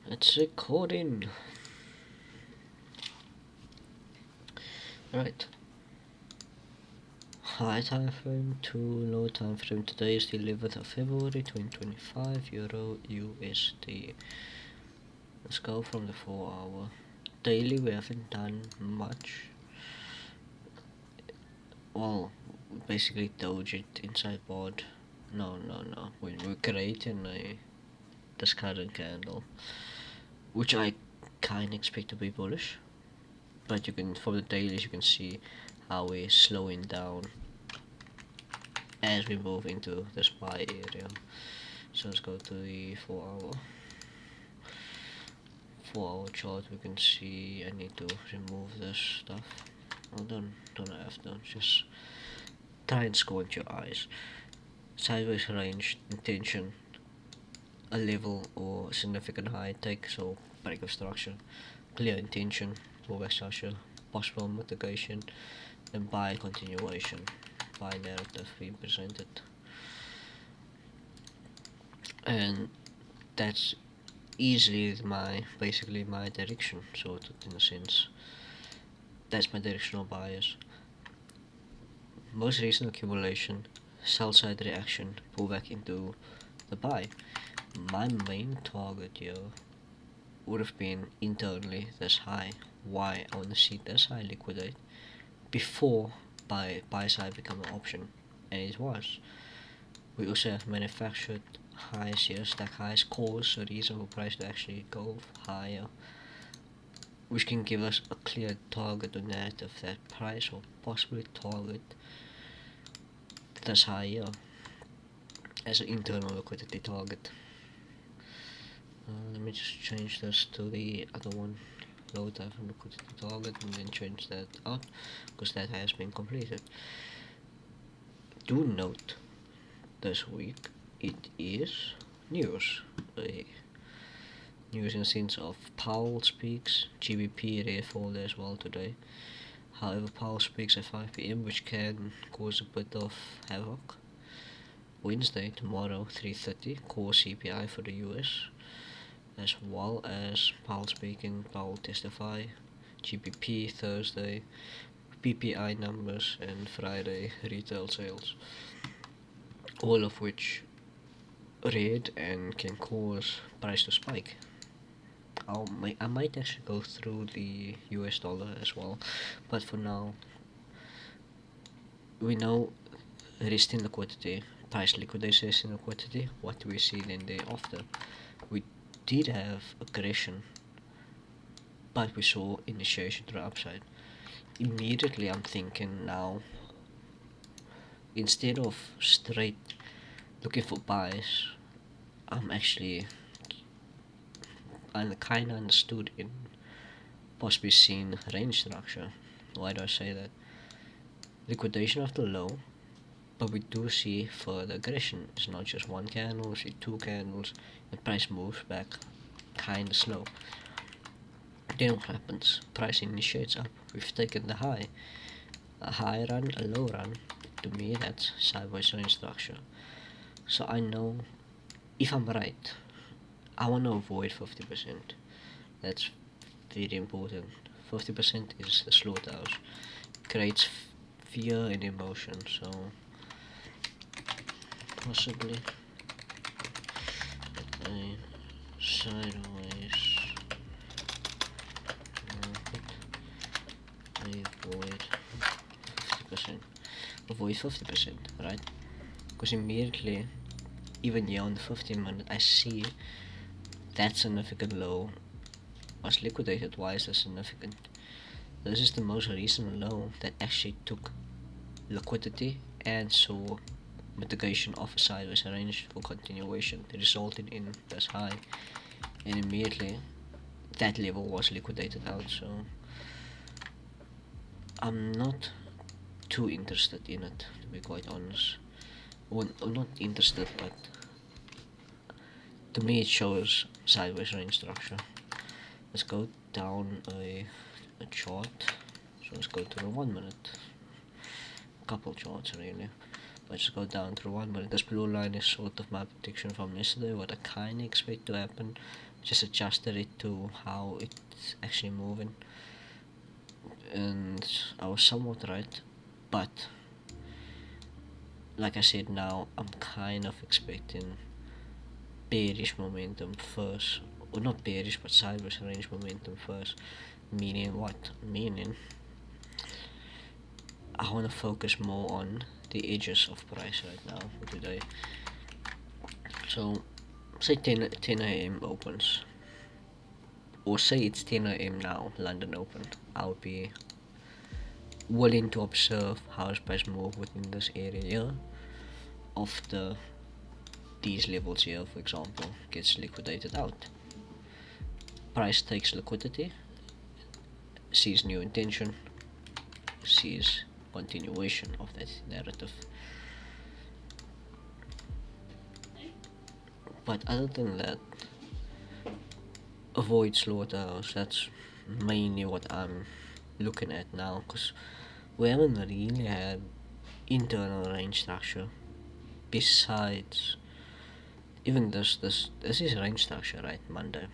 It's recording. Right. High time frame to low time frame. Today is the 11th of February 2025. Euro USD. Let's go from the 4 hour. Daily we haven't done much. Well, basically doji inside board. No. We're creating this current candle, which I kind of expect to be bullish. But you can, from the dailies, you can see how we're slowing down as we move into the SPY area. So let's go to the 4 hour chart. We can see I need to remove this stuff. Oh, don't have to, just try and squint your eyes. Sideways range intention, a level or significant high take, so break of structure, clear intention, pullback structure, possible mitigation, and buy continuation, buy narrative being presented. And that's easily basically my direction, so in a sense that's my directional bias. Most recent accumulation, sell side reaction, pull back into the buy. My main target here would have been internally this high. Why? I want to see this high liquidate before buy side become an option, and it was. We also have manufactured highs here, stack highs, cause a reasonable price to actually go higher, which can give us a clear target or narrative that price or possibly target this higher as an internal liquidity target. Let me just change this to the other one, low time from liquidity target, and then change that out because that has been completed. Do note this week it is news. News in the sense of Powell speaks, GBP rare fall as well today. However, Powell speaks at 5 p.m, which can cause a bit of havoc. Wednesday, tomorrow, 3:30, core CPI for the US, as well as Powell speaking, Powell testify, GBP Thursday, PPI numbers, and Friday retail sales, all of which read and can cause price to spike. I might actually go through the US dollar as well, but for now we know resting liquidity, price liquidation resting liquidity. What do we see then thereafter? We did have aggression, but we saw initiation to the upside. Immediately I'm thinking now, instead of straight looking for buys, I'm actually kind of understood in possibly seeing range structure. Why do I say that? Liquidation of the low, but we do see further aggression. It's not just one candle, we see two candles, the price moves back kinda slow. Then what happens? Price initiates up. We've taken the high. A high run, a low run. To me that's sideways range structure. So I know if I'm right, I want to avoid 50%. That's very important. 50% is the slaughterhouse. Creates fear and emotion, so possibly a sideways market. Avoid 50%. Avoid 50%, right? Because immediately, even here on the 15-minute, I see that significant low was liquidated. Why is this significant? This is the most recent low that actually took liquidity and saw mitigation of a sideways range for continuation, resulting in this high, and immediately that level was liquidated out. So I'm not too interested in it, to be quite honest. Well, I'm not interested, but to me it shows sideways range structure. Let's go down a chart. So let's go to the 1 minute. Couple charts really. Let's go down to 1 minute. This blue line is sort of my prediction from yesterday, what I kinda expect to happen. just adjusted it to how it's actually moving, and I was somewhat right. But like I said, now I'm kind of expecting bearish momentum first, or not bearish but sideways range momentum first. Meaning what? Meaning I want to focus more on the edges of price right now for today. So say 10 a.m. opens, or say it's 10 a.m. now, London open. I'll be willing to observe how price move within this area of these levels here. For example, gets liquidated out. Price takes liquidity, sees new intention, sees continuation of that narrative. But other than that, avoid slaughterhouse. That's mainly what I'm looking at now, because we haven't really had internal range structure besides even this is range structure, right? Monday,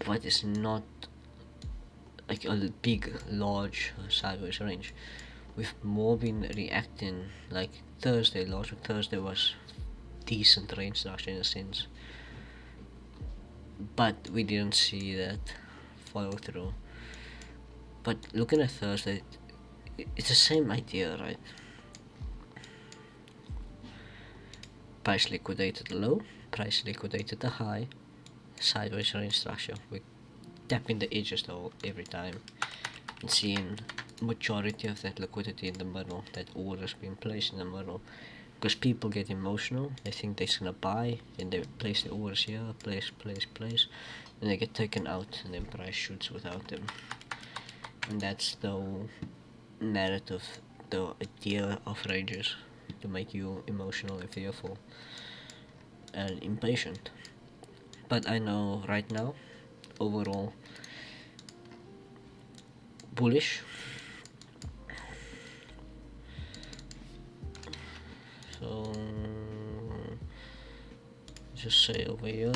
but it's not like a big large sideways range. We've more been reacting like Thursday. Last week Thursday was decent range structure in a sense, but we didn't see that follow through. But looking at Thursday, it's the same idea, right? Price liquidated low, price liquidated the high, sideways range structure. We tapping the edges though every time and seeing majority of that liquidity in the middle, that orders being placed in the middle. Because people get emotional, they think they're gonna buy, and they place the orders here, place, and they get taken out, and then price shoots without them. And that's the narrative, the idea of ranges, to make you emotional and fearful and impatient. But I know right now, overall, bullish. So just say over here,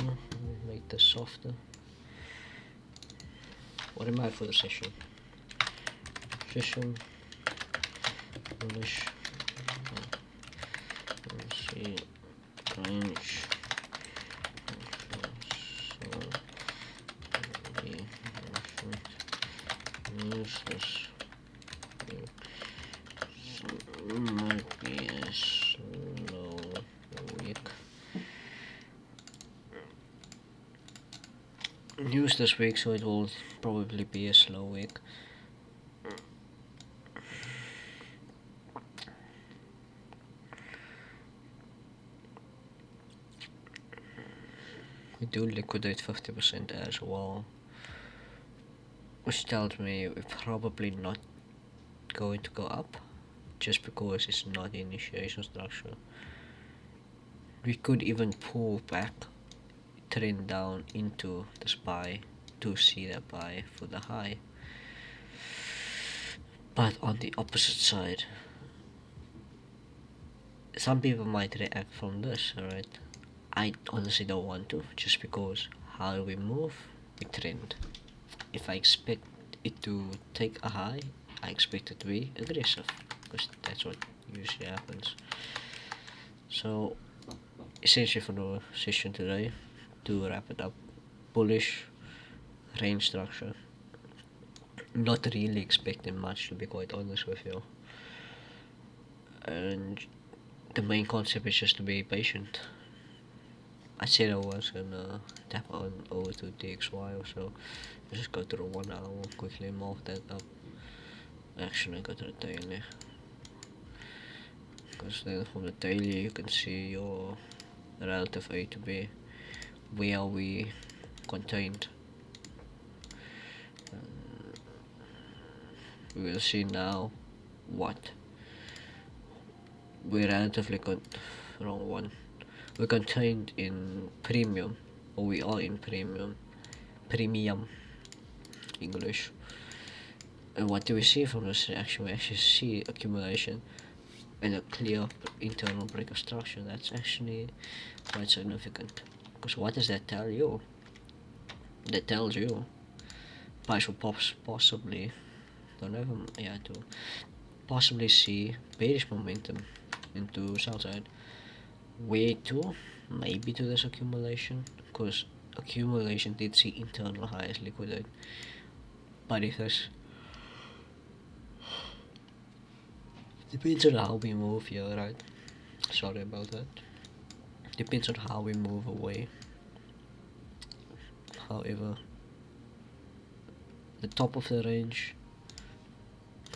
make this softer. What am I for the session? Bullish. Let's see, range. Use this. Might be a slow week. Use this week, so it will probably be a slow week. We do liquidate 50% as well, which tells me we're probably not going to go up, just because it's not the initiation structure. We could even pull back, trend down into this buy to see that buy for the high. But on the opposite side, some people might react from this, alright? I honestly don't want to, just because how we move, we trend. If I expect it to take a high, I expect it to be aggressive, because that's what usually happens. So essentially for the session today, to wrap it up, bullish range structure. Not really expecting much, to be quite honest with you. And the main concept is just to be patient. I said I was gonna tap on over to DXY or so. Let's just go to the 1 hour, quickly mark that up. Actually, go to the daily, because then from the daily you can see your relative A to B, where we contained. We will see now what we relatively wrong one. We contained in premium, or we are in premium English. And what do we see from this reaction? We actually see accumulation and a clear internal break of structure. That's actually quite significant, Because what does that tell you? That tells you price will possibly don't have to possibly see bearish momentum into sell side. Way to maybe to this accumulation, because accumulation did see internal highs liquidate. But if this depends on how we move here, right? Sorry about that. Depends on how we move away. However, the top of the range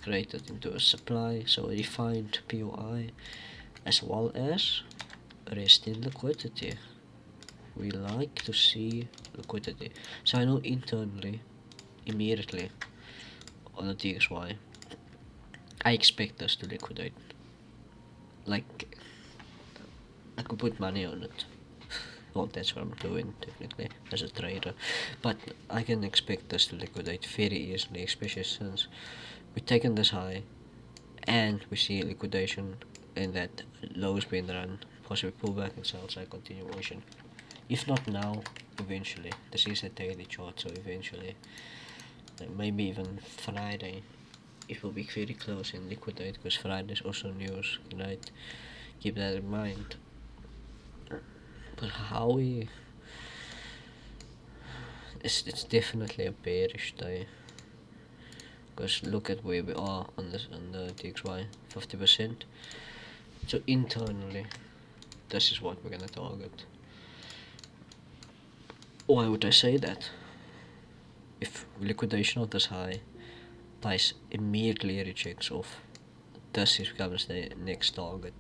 created into a supply, so a defined POI, as well as resting liquidity. We like to see liquidity. So I know internally, immediately on the TXY, I expect us to liquidate. Like, I could put money on it. Well, that's what I'm doing technically as a trader, but I can expect us to liquidate very easily, especially since we've taken this high and we see liquidation and that low's been run, possibly pullback and sell side continuation. If not now, eventually. This is a daily chart, so eventually, like maybe even Friday, it will be very close and liquidate, because Friday is also news, right? Keep that in mind. But how we... It's definitely a bearish day. Because look at where we are on the TXY, 50%. So internally, this is what we're gonna target. Why would I say that? If liquidation of this high, price immediately rejects off, this becomes the next target.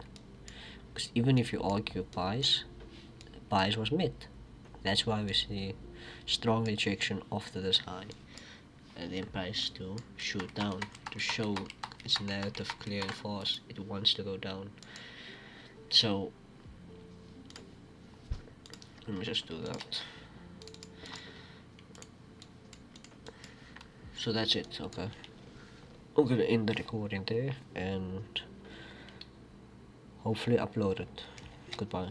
Because even if you argue buys was met. That's why we see strong rejection after this high, and then price to shoot down to show its narrative clear and fast. It wants to go down. So let me just do that. So that's it. Okay, I'm gonna end the recording there and hopefully upload it. Goodbye.